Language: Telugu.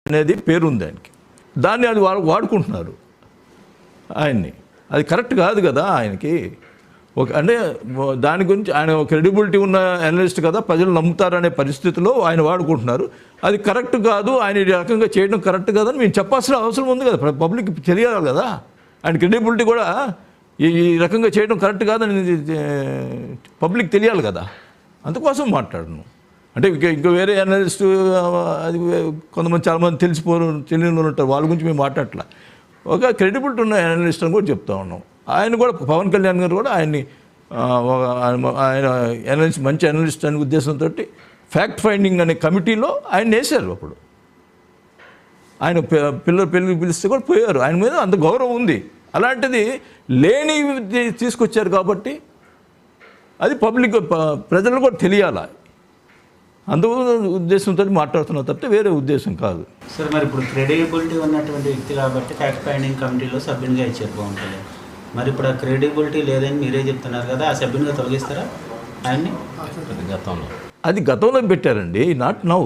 అనేది పేరుంది ఆయనకి. దాన్ని అది వాడుకుంటున్నారు ఆయన్ని. అది కరెక్ట్ కాదు కదా ఆయనకి. అంటే దాని గురించి ఆయన క్రెడిబిలిటీ ఉన్న అనలిస్ట్ కదా, ప్రజలు నమ్ముతారనే పరిస్థితిలో ఆయన వాడుకుంటున్నారు. అది కరెక్ట్ కాదు, ఆయన ఈ రకంగా చేయడం కరెక్ట్ కాదని మేము చెప్పాల్సిన అవసరం ఉంది కదా, పబ్లిక్ తెలియాలి కదా. ఆయన క్రెడిబిలిటీ కూడా ఈ రకంగా చేయడం కరెక్ట్ కాదని పబ్లిక్ తెలియాలి కదా, అందుకోసం మాట్లాడను. అంటే ఇంకా వేరే అనలిస్ట్ అది కొంతమంది చాలామంది తెలియని ఉంటారు, వాళ్ళ గురించి మేము మాట్లాడట్లా. ఒక క్రెడిబిలిటీ ఉన్న అనలిస్ట్ అని కూడా చెప్తా ఉన్నాం. ఆయన కూడా పవన్ కళ్యాణ్ గారు కూడా ఆయన్ని ఆయన అనలిస్ట్, మంచి అనలిస్ట్ అనే ఉద్దేశంతో ఫ్యాక్ట్ ఫైండింగ్ అనే కమిటీలో ఆయన వేశారు. అప్పుడు ఆయన పెళ్ళికి పిలిస్తే కూడా పోయారు. ఆయన మీద అంత గౌరవం ఉంది. అలాంటిది లేని తీసుకొచ్చారు కాబట్టి అది పబ్లిక్ ప్రజలు కూడా తెలియాలి. అందు ఉద్దేశంతో మాట్లాడుతున్నా తప్పితే వేరే ఉద్దేశం కాదు. సార్ మరి ఇప్పుడు క్రెడిబిలిటీ ఉన్నటువంటి వ్యక్తి కాబట్టి ఫ్యాక్ట్ ఫైండింగ్ కమిటీలో సభ్యునిగా ఇచ్చారు బాగుంటుంది. మరి ఇప్పుడు ఆ క్రెడిబిలిటీ లేదని మీరే చెప్తున్నారు కదా, ఆ సభ్యునిగా తొలగిస్తారా ఆయన్ని? అది గతంలో పెట్టారండి, నాట్ నౌ.